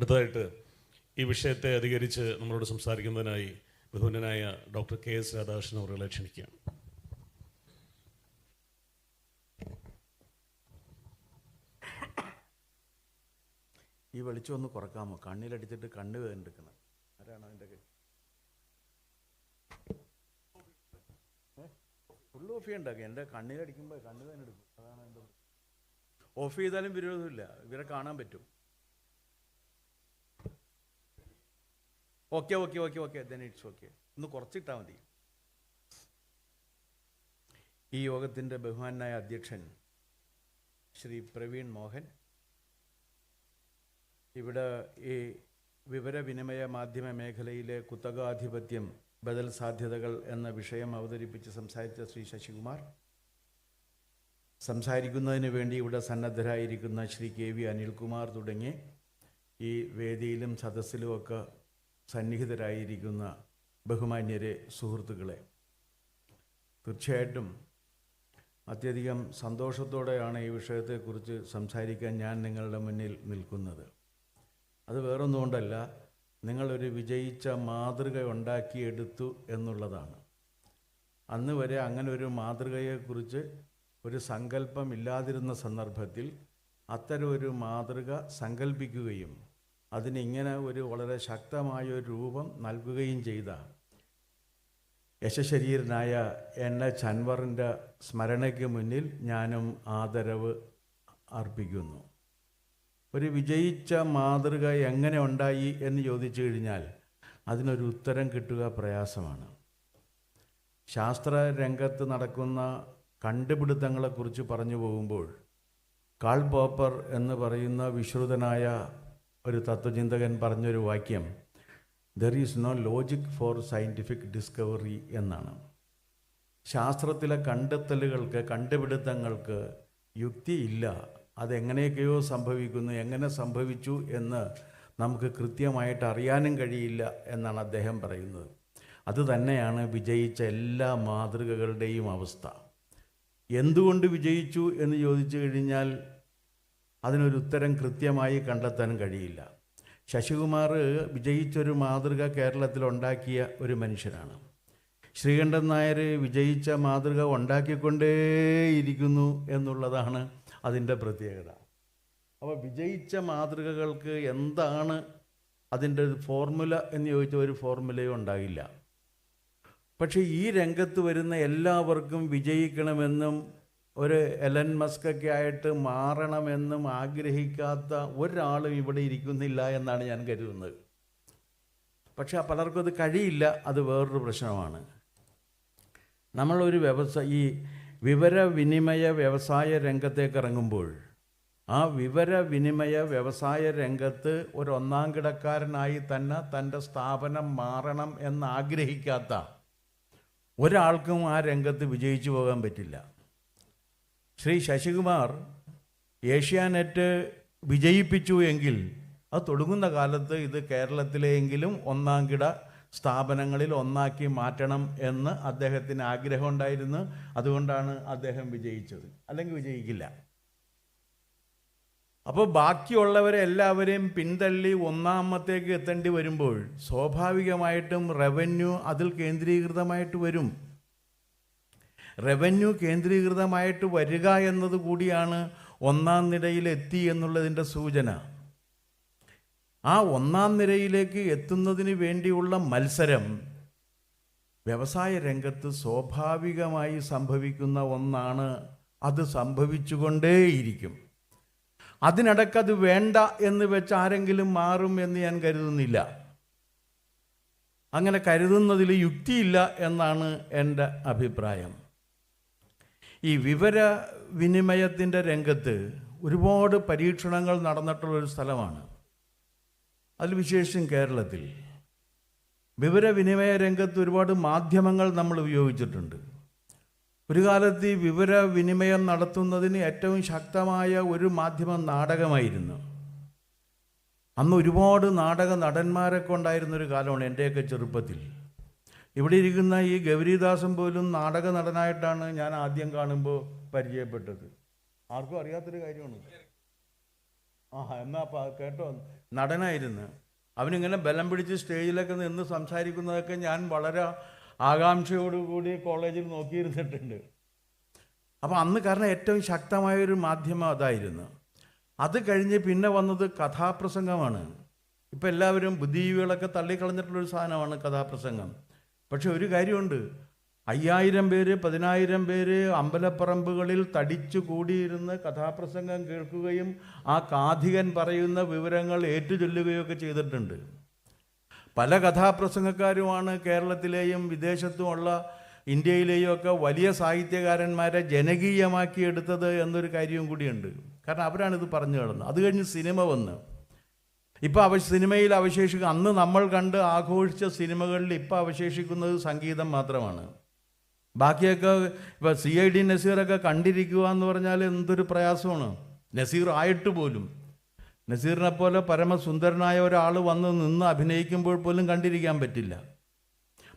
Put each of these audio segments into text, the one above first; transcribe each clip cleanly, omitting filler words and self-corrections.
അടുത്തതായിട്ട് ഈ വിഷയത്തെ അധികരിച്ച് നമ്മളോട് സംസാരിക്കുന്നതിനായി ബഹുമാന്യനായ ഡോക്ടർ കെ.എസ്. രാധാകൃഷ്ണൻ അവരെ ക്ഷണിക്കുകയാണ്. ഈ വെളിച്ചം ഒന്ന് കുറക്കാമോ? കണ്ണിലടിച്ചിട്ട് കണ്ണ് വേദനെടുക്കണം. ആരാണ് അതിൻ്റെ ഫുൾ ഓഫ് ചെയ്യണ്ടാക്കുക? എൻ്റെ കണ്ണിലടിക്കുമ്പോൾ കണ്ണ് വേദനെടുക്കും. അതാണ് എൻ്റെ ഓഫ് ചെയ്താലും വിരോധമില്ല, ഇവരെ കാണാൻ പറ്റും. Okay okay okay okay then it's okay. ഒന്ന് കുറച്ചിട്ടാൽ മതി. ഈ യോഗത്തിൻ്റെ ബഹുമാനായ അധ്യക്ഷൻ ശ്രീ പ്രവീൺ മോഹൻ, ഇവിടെ ഈ വിവരവിനിമയ മാധ്യമ മേഖലയിലെ കുത്തകാധിപത്യം ബദൽ സാധ്യതകൾ എന്ന വിഷയം അവതരിപ്പിച്ച് സംസാരിച്ച ശ്രീ ശശികുമാർ, സംസാരിക്കുന്നതിന് വേണ്ടി ഇവിടെ സന്നദ്ധരായിരിക്കുന്ന ശ്രീ കെ.വി. അനിൽകുമാർ തുടങ്ങി ഈ വേദിയിലും സദസ്സിലുമൊക്കെ സന്നിഹിതരായിരിക്കുന്ന ബഹുമാന്യരെ, സുഹൃത്തുക്കളെ, തീർച്ചയായിട്ടും അത്യധികം സന്തോഷത്തോടെയാണ് ഈ വിഷയത്തെക്കുറിച്ച് സംസാരിക്കാൻ ഞാൻ നിങ്ങളുടെ മുന്നിൽ നിൽക്കുന്നത്. അത് വേറൊന്നുകൊണ്ടല്ല, നിങ്ങളൊരു വിജയിച്ച മാതൃക ഉണ്ടാക്കിയെടുത്തു എന്നുള്ളതാണ്. അന്ന് വരെ അങ്ങനെ ഒരു മാതൃകയെക്കുറിച്ച് ഒരു സങ്കല്പം ഇല്ലാതിരുന്ന സന്ദർഭത്തിൽ അത്തരം ഒരു മാതൃക സങ്കല്പിക്കുകയും അതിനിങ്ങനെ ഒരു വളരെ ശക്തമായൊരു രൂപം നൽകുകയും ചെയ്ത യശശരീരനായ എൻ.എച്ച്. അൻവറിൻ്റെ സ്മരണയ്ക്ക് മുന്നിൽ ഞാനും ആദരവ് അർപ്പിക്കുന്നു. ഒരു വിജയിച്ച മാതൃക എങ്ങനെ ഉണ്ടായി എന്ന് ചോദിച്ചു കഴിഞ്ഞാൽ അതിനൊരു ഉത്തരം കിട്ടുക പ്രയാസമാണ്. ശാസ്ത്ര രംഗത്ത് നടക്കുന്ന കണ്ടുപിടുത്തങ്ങളെക്കുറിച്ച് പറഞ്ഞു പോകുമ്പോൾ കാൾ പോപ്പർ എന്ന് പറയുന്ന വിശ്രുതനായ ഒരു തത്വചിന്തകൻ പറഞ്ഞൊരു വാക്യം there is no logic for scientific discovery എന്നാണ്. ശാസ്ത്രത്തിലെ കണ്ടെത്തലുകൾക്ക്, കണ്ടുപിടുത്തങ്ങൾക്ക് യുക്തിയില്ല. അതെങ്ങനെയൊക്കെയോ സംഭവിക്കുന്നു, എങ്ങനെ സംഭവിച്ചു എന്ന് നമുക്ക് കൃത്യമായിട്ട് അറിയാനും കഴിയില്ല എന്നാണ് അദ്ദേഹം പറയുന്നത്. അതുതന്നെയാണ് വിജയിച്ച എല്ലാ മാതൃകകളുടെയും അവസ്ഥ. എന്തുകൊണ്ട് വിജയിച്ചു എന്ന് ചോദിച്ചു കഴിഞ്ഞാൽ അതിനൊരു ഉത്തരം കൃത്യമായി കണ്ടെത്താൻ കഴിയില്ല. ശശികുമാർ വിജയിച്ചൊരു മാതൃക കേരളത്തിലുണ്ടാക്കിയ ഒരു മനുഷ്യനാണ്. ശ്രീകണ്ഠൻ നായർ വിജയിച്ച മാതൃക ഉണ്ടാക്കിക്കൊണ്ടേയിരിക്കുന്നു എന്നുള്ളതാണ് അതിൻ്റെ പ്രത്യേകത. അപ്പോൾ വിജയിച്ച മാതൃകകൾക്ക് എന്താണ് അതിൻ്റെ ഫോർമുല എന്ന് ചോദിച്ചാൽ ഒരു ഫോർമുലയും ഉണ്ടാകില്ല. പക്ഷേ ഈ രംഗത്ത് വരുന്ന എല്ലാവർക്കും വിജയിക്കണമെന്നും ഒരു എലൻ മസ്കൊക്കെ ആയിട്ട് മാറണമെന്നും ആഗ്രഹിക്കാത്ത ഒരാളും ഇവിടെ ഇരിക്കുന്നില്ല എന്നാണ് ഞാൻ കരുതുന്നത്. പക്ഷേ പലർക്കും അത് കഴിയില്ല. അത് വേറൊരു പ്രശ്നമാണ്. നമ്മളൊരു ഈ വിവരവിനിമയ വ്യവസായ രംഗത്തേക്ക് ഇറങ്ങുമ്പോൾ ആ വിവരവിനിമയ വ്യവസായ രംഗത്ത് ഒരു ഒന്നാം കിടക്കാരനായി തന്നെ തൻ്റെ സ്ഥാപനം മാറണം എന്നാഗ്രഹിക്കാത്ത ഒരാൾക്കും ആ രംഗത്ത് വിജയിച്ചു പോകാൻ പറ്റില്ല. ശ്രീ ശശികുമാർ ഏഷ്യാനെറ്റ് വിജയിപ്പിച്ചു എങ്കിൽ അത് തുടങ്ങുന്ന കാലത്ത് ഇത് കേരളത്തിലെങ്കിലും ഒന്നാം കിട സ്ഥാപനങ്ങളിൽ ഒന്നാക്കി മാറ്റണം എന്ന് അദ്ദേഹത്തിന് ആഗ്രഹമുണ്ടായിരുന്നു. അതുകൊണ്ടാണ് അദ്ദേഹം വിജയിച്ചത്. അല്ലെങ്കിൽ വിജയിക്കില്ല. അപ്പോൾ ബാക്കിയുള്ളവരെ എല്ലാവരെയും പിന്തള്ളി ഒന്നാമത്തേക്ക് എത്തേണ്ടി വരുമ്പോൾ സ്വാഭാവികമായിട്ടും റവന്യൂ അതിൽ കേന്ദ്രീകൃതമായിട്ട് വരും. റവന്യൂ കേന്ദ്രീകൃതമായിട്ട് വരിക എന്നത് കൂടിയാണ് ഒന്നാം നിരയിലെത്തി എന്നുള്ളതിൻ്റെ സൂചന. ആ ഒന്നാം നിരയിലേക്ക് എത്തുന്നതിന് വേണ്ടിയുള്ള മത്സരം വ്യവസായ രംഗത്ത് സ്വാഭാവികമായി സംഭവിക്കുന്ന ഒന്നാണ്. അത് സംഭവിച്ചുകൊണ്ടേയിരിക്കും. അതിനിടയ്ക്കത് വേണ്ട എന്ന് വെച്ച് ആരെങ്കിലും മാറും എന്ന് ഞാൻ കരുതുന്നില്ല. അങ്ങനെ കരുതുന്നതിൽ യുക്തിയില്ല എന്നാണ് എൻ്റെ അഭിപ്രായം. ഈ വിവരവിനിമയത്തിൻ്റെ രംഗത്ത് ഒരുപാട് പരീക്ഷണങ്ങൾ നടന്നിട്ടുള്ളൊരു സ്ഥലമാണ്. അതിൽ വിശേഷിച്ചും കേരളത്തിൽ വിവരവിനിമയ രംഗത്ത് ഒരുപാട് മാധ്യമങ്ങൾ നമ്മൾ ഉപയോഗിച്ചിട്ടുണ്ട്. ഒരു കാലത്ത് ഈ വിവരവിനിമയം നടത്തുന്നതിന് ഏറ്റവും ശക്തമായ ഒരു മാധ്യമം നാടകമായിരുന്നു. അന്ന് ഒരുപാട് നാടക നടന്മാരൊക്കെ ഉണ്ടായിരുന്നൊരു കാലമാണ് എൻ്റെയൊക്കെ ചെറുപ്പത്തിൽ. ഇവിടെ ഇരിക്കുന്ന ഈ ഗൗരിദാസൻ പോലും നാടക നടനായിട്ടാണ് ഞാൻ ആദ്യം കാണുമ്പോൾ പരിചയപ്പെട്ടത്. ആർക്കും അറിയാത്തൊരു കാര്യമാണ്. എന്നാ കേട്ടോ, നടനായിരുന്നു. അവനിങ്ങനെ ബലം പിടിച്ച് സ്റ്റേജിലൊക്കെ നിന്ന് സംസാരിക്കുന്നതൊക്കെ ഞാൻ വളരെ ആകാംക്ഷയോടുകൂടി കോളേജിൽ നോക്കിയിരുന്നിട്ടുണ്ട്. അപ്പോൾ അന്ന് കാരണം ഏറ്റവും ശക്തമായൊരു മാധ്യമം അതായിരുന്നു. അത് കഴിഞ്ഞ് പിന്നെ വന്നത് കഥാപ്രസംഗമാണ്. ഇപ്പം എല്ലാവരും ബുദ്ധിജീവികളൊക്കെ തള്ളിക്കളഞ്ഞിട്ടുള്ളൊരു സാധനമാണ് കഥാപ്രസംഗം. പക്ഷെ ഒരു കാര്യമുണ്ട്, 5000 പേര് 10000 പേര് അമ്പലപ്പറമ്പുകളിൽ തടിച്ചു കൂടിയിരുന്ന് കഥാപ്രസംഗം കേൾക്കുകയും ആ കാഥികൻ പറയുന്ന വിവരങ്ങൾ ഏറ്റുചൊല്ലുകയൊക്കെ ചെയ്തിട്ടുണ്ട്. പല കഥാപ്രസംഗക്കാരുമാണ് കേരളത്തിലെയും വിദേശത്തുമുള്ള ഇന്ത്യയിലെയും ഒക്കെ വലിയ സാഹിത്യകാരന്മാരെ ജനകീയമാക്കിയെടുത്തത് എന്നൊരു കാര്യവും കൂടിയുണ്ട്. കാരണം അവരാണിത് പറഞ്ഞു കിടന്നത്. അത് കഴിഞ്ഞ് സിനിമ വന്ന് ഇപ്പോൾ സിനിമയിൽ അവശേഷിക്കുക, അന്ന് നമ്മൾ കണ്ട് ആഘോഷിച്ച സിനിമകളിൽ ഇപ്പോൾ അവശേഷിക്കുന്നത് സംഗീതം മാത്രമാണ്. ബാക്കിയൊക്കെ ഇപ്പോൾ CID നസീറൊക്കെ കണ്ടിരിക്കുക എന്ന് പറഞ്ഞാൽ എന്തൊരു പ്രയാസമാണ്. നസീർ ആയിട്ട് പോലും, നസീറിനെ പോലെ പരമസുന്ദരനായ ഒരാൾ വന്ന് നിന്ന് അഭിനയിക്കുമ്പോൾ പോലും കണ്ടിരിക്കാൻ പറ്റില്ല.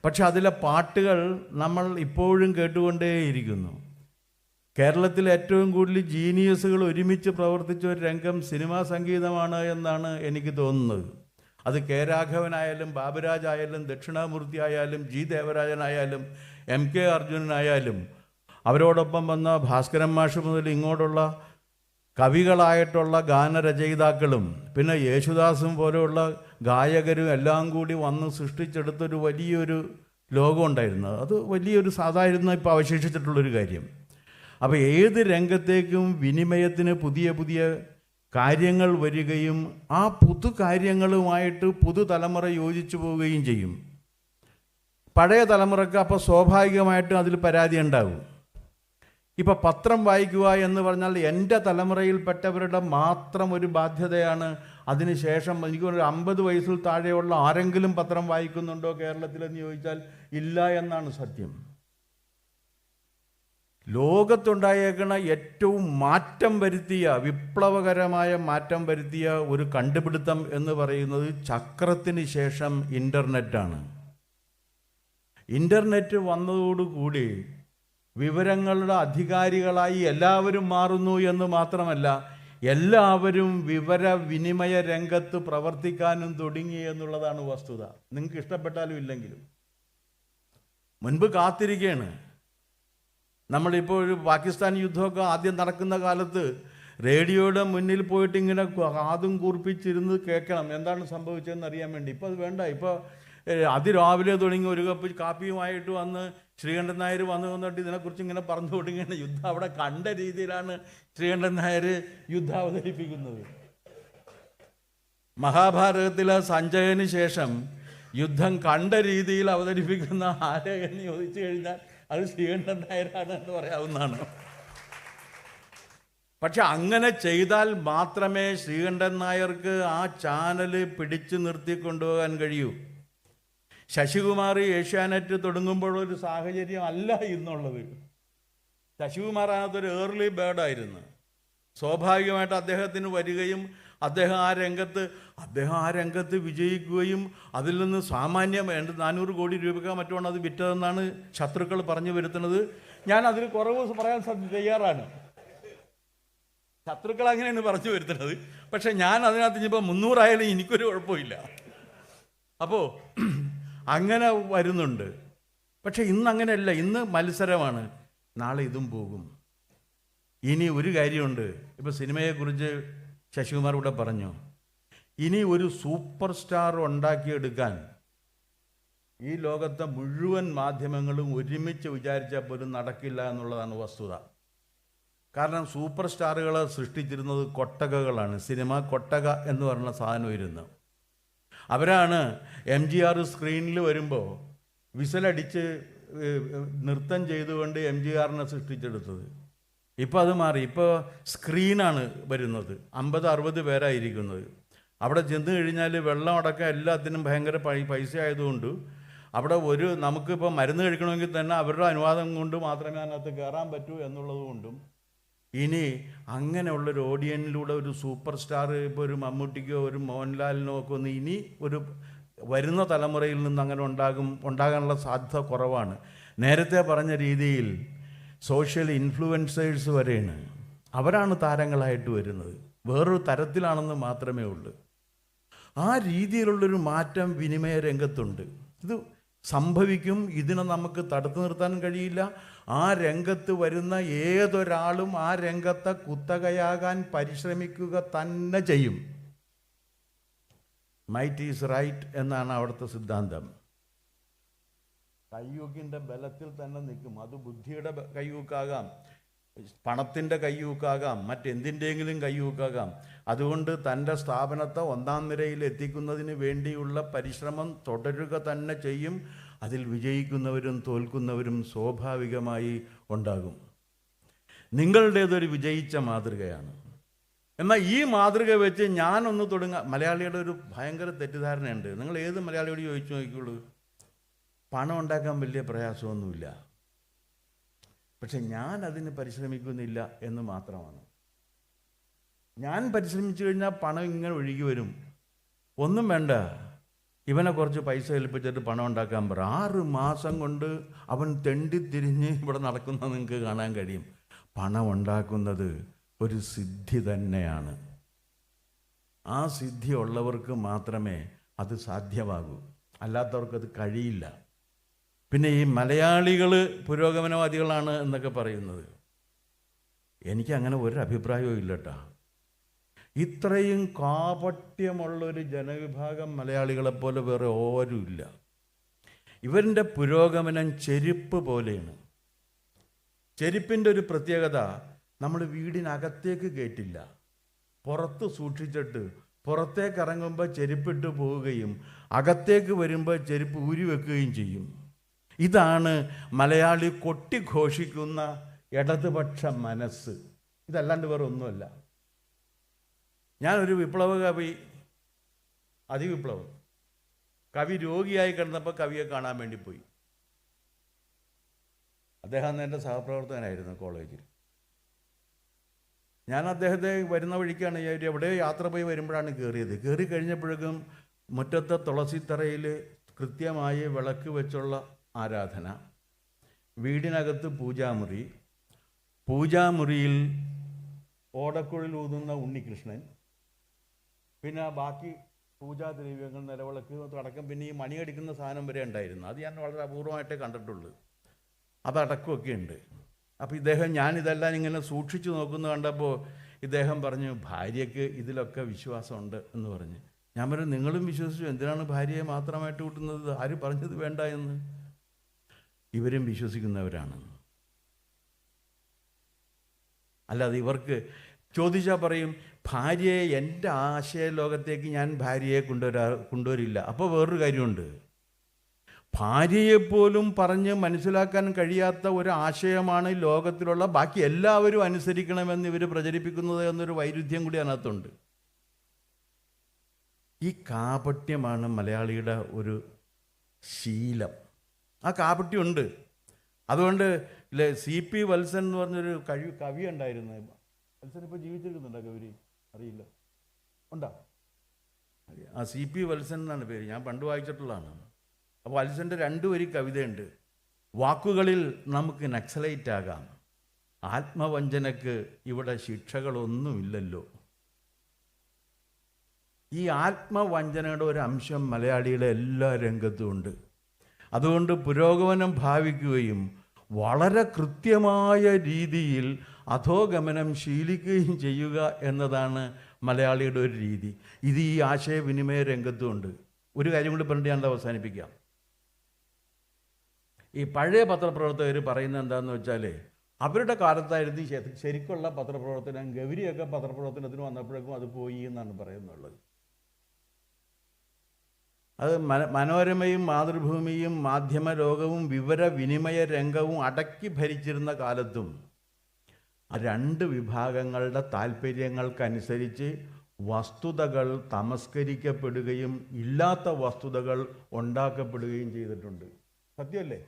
പക്ഷെ അതിലെ പാട്ടുകൾ നമ്മൾ ഇപ്പോഴും കേട്ടുകൊണ്ടേയിരിക്കുന്നു. കേരളത്തിൽ ഏറ്റവും കൂടുതൽ ജീനിയസുകൾ ഒരുമിച്ച് പ്രവർത്തിച്ച ഒരു രംഗം സിനിമാ സംഗീതമാണ് എന്നാണ് എനിക്ക് തോന്നുന്നത്. അത് കെ രാഘവനായാലും ബാബുരാജ് ആയാലും ദക്ഷിണാമൂർത്തി ആയാലും G ദേവരാജനായാലും MK അർജുനനായാലും അവരോടൊപ്പം വന്ന ഭാസ്കരൻ മാഷ് മുതൽ ഇങ്ങോട്ടുള്ള കവികളായിട്ടുള്ള ഗാനരചയിതാക്കളും പിന്നെ യേശുദാസും പോലെയുള്ള ഗായകരും എല്ലാം കൂടി വന്ന് സൃഷ്ടിച്ചെടുത്തൊരു വലിയൊരു ലോകം ഉണ്ടായിരുന്നു. അത് വലിയൊരു സാധാരണ ഇപ്പോൾ അവശേഷിച്ചിട്ടുള്ളൊരു കാര്യം. അപ്പോൾ ഏത് രംഗത്തേക്കും വിനിമയത്തിന് പുതിയ പുതിയ കാര്യങ്ങൾ വരികയും ആ പുതു കാര്യങ്ങളുമായിട്ട് പുതുതലമുറ യോജിച്ചു പോവുകയും ചെയ്യും. പഴയ തലമുറക്ക് അപ്പോൾ സ്വാഭാവികമായിട്ടും അതിൽ പരാതി ഉണ്ടാകും. ഇപ്പോൾ പത്രം വായിക്കുക എന്ന് പറഞ്ഞാൽ എൻ്റെ തലമുറയിൽപ്പെട്ടവരുടെ മാത്രം ഒരു ബാധ്യതയാണ്. അതിനുശേഷം എനിക്കൊരു 50 വയസ്സിൽ താഴെയുള്ള ആരെങ്കിലും പത്രം വായിക്കുന്നുണ്ടോ കേരളത്തിലെന്ന് ചോദിച്ചാൽ ഇല്ല എന്നാണ് സത്യം. ലോകത്തുണ്ടായേക്കണ ഏറ്റവും മാറ്റം വരുത്തിയ, വിപ്ലവകരമായ മാറ്റം വരുത്തിയ ഒരു കണ്ടുപിടുത്തം എന്ന് പറയുന്നത് ചക്രത്തിന് ശേഷം ഇൻ്റർനെറ്റാണ്. ഇൻ്റർനെറ്റ് വന്നതോടുകൂടി വിവരങ്ങളുടെ അധികാരികളായി എല്ലാവരും മാറുന്നു എന്ന് മാത്രമല്ല, എല്ലാവരും വിവരവിനിമയ രംഗത്ത് പ്രവർത്തിക്കാനും തുടങ്ങി എന്നുള്ളതാണ് വസ്തുത. നിങ്ങൾക്ക് ഇഷ്ടപ്പെട്ടാലും ഇല്ലെങ്കിലും മുൻപ് കാത്തിരിക്കുകയാണ്. നമ്മളിപ്പോൾ ഒരു പാകിസ്ഥാൻ യുദ്ധമൊക്കെ ആദ്യം നടക്കുന്ന കാലത്ത് റേഡിയോയുടെ മുന്നിൽ പോയിട്ട് ഇങ്ങനെ കാതും കൂർപ്പിച്ചിരുന്ന് കേൾക്കണം എന്താണ് സംഭവിച്ചതെന്ന് അറിയാൻ വേണ്ടി. ഇപ്പോൾ അത് വേണ്ട. ഇപ്പോൾ അതിരാവിലെ തുടങ്ങി ഒരു കപ്പ് കാപ്പിയുമായിട്ട് വന്ന് ശ്രീകണ്ഠൻ നായർ വന്നിട്ട് ഇതിനെക്കുറിച്ച് ഇങ്ങനെ പറഞ്ഞു തുടങ്ങിയാണ്. യുദ്ധം അവിടെ കണ്ട രീതിയിലാണ് ശ്രീകണ്ഠൻ നായർ യുദ്ധം അവതരിപ്പിക്കുന്നത്. മഹാഭാരതത്തിലെ സഞ്ജയന് ശേഷം യുദ്ധം കണ്ട രീതിയിൽ അവതരിപ്പിക്കുന്ന ആരെ എന്ന് ചോദിച്ചു കഴിഞ്ഞാൽ അത് ശ്രീകണ്ഠൻ നായരാണ് എന്ന് പറയാവുന്നതാണ്. പക്ഷെ അങ്ങനെ ചെയ്താൽ മാത്രമേ ശ്രീകണ്ഠൻ നായർക്ക് ആ ചാനൽ പിടിച്ചു നിർത്തി കൊണ്ടുപോകാൻ കഴിയൂ. ശശികുമാർ ഏഷ്യാനെറ്റ് തുടങ്ങുമ്പോഴൊരു സാഹചര്യം അല്ല ഇന്നുള്ളത്. ശശികുമാർ അതിനകത്തൊരു ഏർലി ബേർഡായിരുന്നു. സ്വാഭാവികമായിട്ട് അദ്ദേഹത്തിന് വരികയും അദ്ദേഹം ആ രംഗത്ത് വിജയിക്കുകയും അതിൽ നിന്ന് സാമാന്യം 400 കോടി രൂപയ്ക്ക് മറ്റുമാണ് അത് വിറ്റതെന്നാണ് ശത്രുക്കൾ പറഞ്ഞു വരുത്തുന്നത്. ഞാൻ അതിൽ കുറവ് പറയാൻ തയ്യാറാണ്. ശത്രുക്കൾ അങ്ങനെയാണ് പറഞ്ഞു വരുത്തുന്നത്. പക്ഷെ ഞാൻ അതിനകത്ത് ഇനിയിപ്പോൾ 300 ആയാലും എനിക്കൊരു കുഴപ്പമില്ല. അപ്പോൾ അങ്ങനെ വരുന്നുണ്ട്. പക്ഷെ ഇന്ന് അങ്ങനെയല്ല. ഇന്ന് മത്സരമാണ്. നാളെ ഇതും പോകും. ഇനി ഒരു കാര്യമുണ്ട്. ഇപ്പോൾ സിനിമയെക്കുറിച്ച് ശശികുമാർ ഇവിടെ പറഞ്ഞു. ഇനി ഒരു സൂപ്പർ സ്റ്റാർ ഉണ്ടാക്കിയെടുക്കാൻ ഈ ലോകത്തെ മുഴുവൻ മാധ്യമങ്ങളും ഒരുമിച്ച് വിചാരിച്ചാൽ പോലും നടക്കില്ല എന്നുള്ളതാണ് വസ്തുത. കാരണം സൂപ്പർ സ്റ്റാറുകളെ സൃഷ്ടിച്ചിരുന്നത് കൊട്ടകകളാണ്. സിനിമ കൊട്ടക എന്ന് പറയുന്ന സാധനം ഇരുന്ന് അവരാണ് MGR സ്ക്രീനിൽ വരുമ്പോൾ വിസലടിച്ച് നൃത്തം ചെയ്തുകൊണ്ട് MGRനെ സൃഷ്ടിച്ചെടുത്തത്. ഇപ്പോൾ അത് മാറി. ഇപ്പോൾ സ്ക്രീനാണ് വരുന്നത്. 50-60 പേരായിരിക്കുന്നത്. അവിടെ ചെന്ന് കഴിഞ്ഞാൽ വെള്ളം അടക്കം എല്ലാത്തിനും ഭയങ്കര പൈസ ആയതുകൊണ്ട് അവിടെ നമുക്കിപ്പോൾ മരുന്ന് കഴിക്കണമെങ്കിൽ തന്നെ അവരുടെ അനുവാദം കൊണ്ട് മാത്രമേ അതിനകത്ത് കയറാൻ പറ്റൂ എന്നുള്ളത് കൊണ്ടും ഇനി അങ്ങനെയുള്ളൊരു ഓഡിയൻസിലൂടെ ഒരു സൂപ്പർ സ്റ്റാർ ഇപ്പോൾ ഒരു മമ്മൂട്ടിക്കോ ഒരു മോഹൻലാലിനോ ഒക്കെ ഒന്ന് ഇനി ഒരു വരുന്ന തലമുറയിൽ നിന്ന് അങ്ങനെ ഉണ്ടാകാനുള്ള സാധ്യത കുറവാണ്. നേരത്തെ പറഞ്ഞ രീതിയിൽ സോഷ്യൽ ഇൻഫ്ലുവൻസേഴ്സ് വരെയാണ്. അവരാണ് താരങ്ങളായിട്ട് വരുന്നത്. വേറൊരു തരത്തിലാണെന്ന് മാത്രമേ ഉള്ളൂ. ആ രീതിയിലുള്ളൊരു മാറ്റം വിനിമയ രംഗത്തുണ്ട്. ഇത് സംഭവിക്കും. ഇതിനെ നമുക്ക് തടുത്തു നിർത്താൻ കഴിയില്ല. ആ രംഗത്ത് വരുന്ന ഏതൊരാളും ആ രംഗത്തെ കുത്തകയാകാൻ പരിശ്രമിക്കുക തന്നെ ചെയ്യും. മൈറ്റ് ഈസ് റൈറ്റ് എന്നാണ് അവിടുത്തെ സിദ്ധാന്തം. കയ്യൂക്കിൻ്റെ ബലത്തിൽ തന്നെ നിൽക്കും. അത് ബുദ്ധിയുടെ കയ്യൂക്കാകാം, പണത്തിൻ്റെ കയ്യൂക്കാകാം, മറ്റെന്തിൻ്റെയെങ്കിലും കയ്യൂക്കാകാം. അതുകൊണ്ട് തൻ്റെ സ്ഥാപനത്തെ ഒന്നാം നിരയിൽ എത്തിക്കുന്നതിന് വേണ്ടിയുള്ള പരിശ്രമം തുടരുക തന്നെ ചെയ്യും. അതിൽ വിജയിക്കുന്നവരും തോൽക്കുന്നവരും സ്വാഭാവികമായി ഉണ്ടാകും. നിങ്ങളുടേതൊരു വിജയിച്ച മാതൃകയാണ്. എന്നാൽ ഈ മാതൃക വെച്ച് ഞാനൊന്ന് തുടങ്ങാം. മലയാളിയുടെ ഒരു ഭയങ്കര തെറ്റിദ്ധാരണയുണ്ട്. നിങ്ങൾ ഏത് മലയാളിയോട് ചോദിച്ചു നോക്കിക്കോളൂ, പണം ഉണ്ടാക്കാൻ വലിയ പ്രയാസമൊന്നുമില്ല, പക്ഷെ ഞാൻ അതിന് പരിശ്രമിക്കുന്നില്ല എന്ന് മാത്രമാണ്. ഞാൻ പരിശ്രമിച്ചു കഴിഞ്ഞാൽ പണം ഇങ്ങനെ ഒഴുകി വരും. ഒന്നും വേണ്ട, ഇവനെ കുറച്ച് പൈസ ഏൽപ്പിച്ചിട്ട് പണം ഉണ്ടാക്കാൻ പറ. 6 മാസം കൊണ്ട് അവൻ തെണ്ടിത്തിരിഞ്ഞ് ഇവിടെ നടക്കുന്നത് നിങ്ങൾക്ക് കാണാൻ കഴിയും. പണം ഉണ്ടാക്കുന്നത് ഒരു സിദ്ധി തന്നെയാണ്. ആ സിദ്ധി ഉള്ളവർക്ക് മാത്രമേ അത് സാധ്യമാകൂ, അല്ലാത്തവർക്കത് കഴിയില്ല. പിന്നെ ഈ മലയാളികൾ പുരോഗമനവാദികളാണ് എന്നൊക്കെ പറയുന്നത്, എനിക്കങ്ങനെ ഒരു അഭിപ്രായവും ഇല്ല കേട്ടോ. ഇത്രയും കാപട്യമുള്ളൊരു ജനവിഭാഗം മലയാളികളെപ്പോലെ വേറെ ആരുമില്ല. ഇവരുടെ പുരോഗമനം ചെരുപ്പ് പോലെയാണ്. ചെരുപ്പിൻ്റെ ഒരു പ്രത്യേകത, നമ്മൾ വീടിനകത്തേക്ക് കയറ്റില്ല, പുറത്ത് സൂക്ഷിച്ചിട്ട് പുറത്തേക്ക് ഇറങ്ങുമ്പോൾ ചെരുപ്പിട്ട് പോവുകയും അകത്തേക്ക് വരുമ്പോൾ ചെരുപ്പ് ഊരി വെക്കുകയും ചെയ്യും. ഇതാണ് മലയാളി കൊട്ടിഘോഷിക്കുന്ന ഇടതുപക്ഷ മനസ്സ്. ഇതല്ലാണ്ട് വേറെ ഒന്നുമല്ല. ഞാനൊരു വിപ്ലവ കവി, അതിവിപ്ലവം കവി രോഗിയായി കിടന്നപ്പോൾ കവിയെ കാണാൻ വേണ്ടി പോയി. അദ്ദേഹം എൻ്റെ സഹപ്രവർത്തകനായിരുന്നു കോളേജിൽ. ഞാൻ അദ്ദേഹത്തെ വരുന്ന വഴിക്കാണ്, എവിടെയോ യാത്ര പോയി വരുമ്പോഴാണ് കയറിയത്. കയറി കഴിഞ്ഞപ്പോഴേക്കും മുറ്റത്തെ തുളസിത്തറയിൽ കൃത്യമായി വിളക്ക് വെച്ചുള്ള ആരാധന, വീടിനകത്ത് പൂജാമുറി, പൂജാമുറിയിൽ ഓടക്കുഴൽ ഊതുന്ന ഉണ്ണികൃഷ്ണൻ, പിന്നെ ബാക്കി പൂജാദ്രവ്യങ്ങൾ, നിലവിളക്ക് അടക്കം, പിന്നെ ഈ മണിയടിക്കുന്ന സാധനം വരെ ഉണ്ടായിരുന്നു. അത് ഞാൻ വളരെ അപൂർവമായിട്ടേ കണ്ടിട്ടുള്ളൂ. അതടക്കമൊക്കെ ഉണ്ട്. അപ്പോൾ ഞാനിതെല്ലാം ഇങ്ങനെ സൂക്ഷിച്ചു നോക്കുന്നു കണ്ടപ്പോൾ ഇദ്ദേഹം പറഞ്ഞു, ഭാര്യയ്ക്ക് ഇതിലൊക്കെ വിശ്വാസമുണ്ട് എന്ന് പറഞ്ഞ്. ഞാൻ പറഞ്ഞു, നിങ്ങളും വിശ്വസിച്ചു, എന്തിനാണ് ഭാര്യയെ മാത്രമായിട്ട് കൂട്ടുന്നത്? ആര് പറഞ്ഞത് വേണ്ട എന്ന്? ഇവരും വിശ്വസിക്കുന്നവരാണ്. അല്ലാതെ ഇവർക്ക് ചോദിച്ചാൽ പറയും, ഭാര്യയെ എൻ്റെ ആശയ ലോകത്തേക്ക് ഞാൻ ഭാര്യയെ കൊണ്ടുവരില്ല. അപ്പോൾ വേറൊരു കാര്യമുണ്ട്, ഭാര്യയെപ്പോലും പറഞ്ഞ് മനസ്സിലാക്കാൻ കഴിയാത്ത ഒരു ആശയമാണ് ലോകത്തിലുള്ള ബാക്കി എല്ലാവരും അനുസരിക്കണമെന്ന് ഇവർ പ്രചരിപ്പിക്കുന്നത് എന്നൊരു വൈരുദ്ധ്യം കൂടി അതിനകത്തുണ്ട്. ഈ കാപട്യമാണ് മലയാളിയുടെ ഒരു ശീലം. ആ കാപട്യമുണ്ട്. അതുകൊണ്ട് CP വത്സൻ എന്ന് പറഞ്ഞൊരു കവി ഉണ്ടായിരുന്നു. വത്സൻ ഇപ്പോൾ ജീവിച്ചിരിക്കുന്നുണ്ടോ ഗൗരി? അറിയില്ല, ഉണ്ടോ? ആ CP വത്സൻ എന്നാണ് പേര്. ഞാൻ പണ്ട് വായിച്ചിട്ടുള്ളതാണ്. അപ്പോൾ വത്സൻ്റെ 2 വരി കവിതയുണ്ട്. വാക്കുകളിൽ നമുക്ക് നക്സലൈറ്റ് ആകാം, ആത്മവഞ്ചനക്ക് ഇവിടെ ശിക്ഷകളൊന്നുമില്ലല്ലോ. ഈ ആത്മവഞ്ചനയുടെ ഒരു അംശം മലയാളിയുടെ എല്ലാ രംഗത്തും ഉണ്ട്. അതുകൊണ്ട് പുരോഗമനം ഭാവിക്കുകയും വളരെ കൃത്യമായ രീതിയിൽ അധോഗമനം ശീലിക്കുകയും ചെയ്യുക എന്നതാണ് മലയാളിയുടെ ഒരു രീതി. ഇത് ഈ ആശയവിനിമയ രംഗത്തുമുണ്ട്. ഒരു കാര്യം കൂടി പറഞ്ഞിട്ട് ഞാൻ അവസാനിപ്പിക്കാം. ഈ പഴയ പത്രപ്രവർത്തകർ പറയുന്നത് എന്താണെന്ന് വെച്ചാൽ, അവരുടെ കാലത്തായിരുന്നു ശരിക്കുള്ള പത്രപ്രവർത്തനം. ഗൗരിയൊക്കെ പത്രപ്രവർത്തനത്തിന് വന്നപ്പോഴേക്കും അത് പോയി എന്നാണ് പറയുന്നുള്ളത്. അത് മനോരമയും മാതൃഭൂമിയും മാധ്യമ ലോകവും വിവരവിനിമയ രംഗവും അടക്കി ഭരിച്ചിരുന്ന കാലത്തും 2 വിഭാഗങ്ങളുടെ താല്പര്യങ്ങൾക്കനുസരിച്ച് വസ്തുതകൾ തമസ്കരിക്കപ്പെടുകയും ഇല്ലാത്ത വസ്തുതകൾ ഉണ്ടാക്കപ്പെടുകയും ചെയ്തിട്ടുണ്ട്. സത്യമല്ലേ?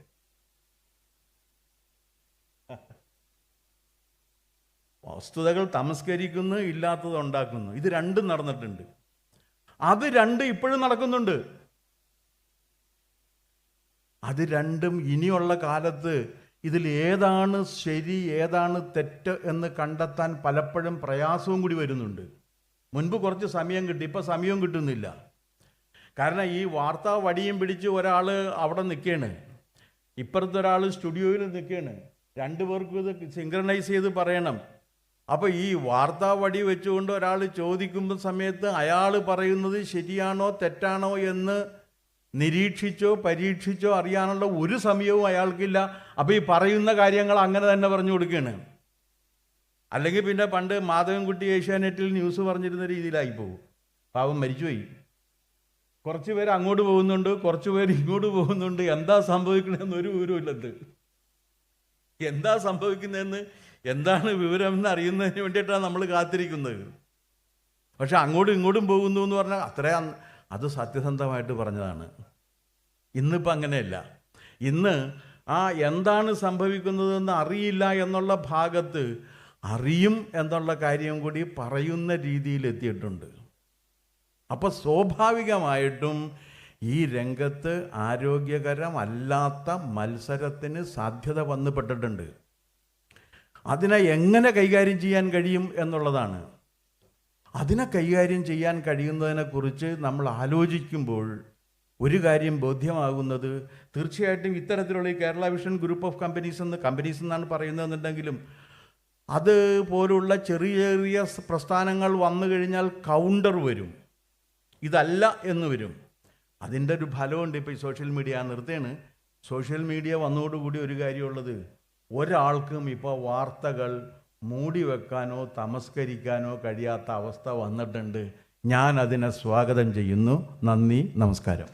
വസ്തുതകൾ തമസ്കരിക്കുന്നു, ഇല്ലാത്തത് ഉണ്ടാക്കുന്നു. ഇത് 2 നടന്നിട്ടുണ്ട്. അത് 2 ഇപ്പോഴും നടക്കുന്നുണ്ട്. അത് 2ഉം ഇനിയുള്ള കാലത്ത് ഇതിൽ ഏതാണ് ശരി ഏതാണ് തെറ്റ് എന്ന് കണ്ടെത്താൻ പലപ്പോഴും പ്രയാസവും കൂടി വരുന്നുണ്ട്. മുൻപ് കുറച്ച് സമയം കിട്ടി, ഇപ്പോൾ സമയവും കിട്ടുന്നില്ല. കാരണം ഈ വാർത്താ വടിയും പിടിച്ച് ഒരാൾ അവിടെ നിൽക്കുകയാണ്, ഇപ്പുറത്തെ ഒരാൾ സ്റ്റുഡിയോയിൽ നിൽക്കുകയാണ്, രണ്ടുപേർക്കും ഇത് സിങ്ക്രണൈസ് ചെയ്ത് പറയണം. അപ്പോൾ ഈ വാർത്താ വടി വെച്ചുകൊണ്ട് ഒരാൾ ചോദിക്കുന്ന സമയത്ത് അയാൾ പറയുന്നത് ശരിയാണോ തെറ്റാണോ എന്ന് നിരീക്ഷിച്ചോ പരീക്ഷിച്ചോ അറിയാനുള്ള ഒരു സമയവും അയാൾക്കില്ല. അപ്പോൾ ഈ പറയുന്ന കാര്യങ്ങൾ അങ്ങനെ തന്നെ പറഞ്ഞു കൊടുക്കുകയാണ്. അല്ലെങ്കിൽ പിന്നെ പണ്ട് മാധവൻകുട്ടി ഏഷ്യാനെറ്റിൽ ന്യൂസ് പറഞ്ഞിരുന്ന രീതിയിലായി പോകും. പാവം മരിച്ചുപോയി. കുറച്ച് പേര് അങ്ങോട്ട് പോകുന്നുണ്ട്, കുറച്ച് പേര് ഇങ്ങോട്ട് പോകുന്നുണ്ട്. എന്താ സംഭവിക്കണമെന്ന് ഒരു വിവരമില്ലത്. എന്താ സംഭവിക്കുന്നതെന്ന്, എന്താണ് വിവരം എന്ന് അറിയുന്നതിന് വേണ്ടിയിട്ടാണ് നമ്മൾ കാത്തിരിക്കുന്നത്. പക്ഷെ അങ്ങോട്ടും ഇങ്ങോട്ടും പോകുന്നു എന്ന് പറഞ്ഞാൽ അത് സത്യസന്ധമായിട്ട് പറഞ്ഞതാണ്. ഇന്നിപ്പോൾ അങ്ങനെയല്ല. ഇന്ന് എന്താണ് സംഭവിക്കുന്നതെന്ന് അറിയില്ല എന്നുള്ള ഭാഗത്ത് അറിയും എന്നുള്ള കാര്യം കൂടി പറയുന്ന രീതിയിൽ എത്തിയിട്ടുണ്ട്. അപ്പോൾ സ്വാഭാവികമായിട്ടും ഈ രംഗത്ത് ആരോഗ്യകരമല്ലാത്ത മത്സരത്തിന് സാധ്യത വന്നുപെട്ടിട്ടുണ്ട്. അതിനെ എങ്ങനെ കൈകാര്യം ചെയ്യാൻ കഴിയും എന്നുള്ളതാണ്. അതിനെ കൈകാര്യം ചെയ്യാൻ കഴിയുന്നതിനെക്കുറിച്ച് നമ്മൾ ആലോചിക്കുമ്പോൾ ഒരു കാര്യം ബോധ്യമാകുന്നത്, തീർച്ചയായിട്ടും ഇത്തരത്തിലുള്ള ഈ Kerala vision group of companies എന്നാണ് പറയുന്നതെന്നുണ്ടെങ്കിലും അത് പോലുള്ള ചെറിയ ചെറിയ പ്രസ്ഥാനങ്ങൾ വന്നു കഴിഞ്ഞാൽ കൗണ്ടർ വരും, ഇതല്ല എന്ന് വരും. അതിൻ്റെ ഒരു ഫലമുണ്ട്. ഇപ്പോൾ ഈ സോഷ്യൽ മീഡിയ നിർത്തുകയാണ്. സോഷ്യൽ മീഡിയ വന്നതോടുകൂടി ഒരു കാര്യമുള്ളത്, ഒരാൾക്കും ഇപ്പോൾ വാർത്തകൾ മൂടി വെക്കാനോ തമസ്കരിക്കാനോ കഴിയാത്ത അവസ്ഥ വന്നിട്ടുണ്ട്. ഞാൻ അതിനെ സ്വാഗതം ചെയ്യുന്നു. നന്ദി, നമസ്കാരം.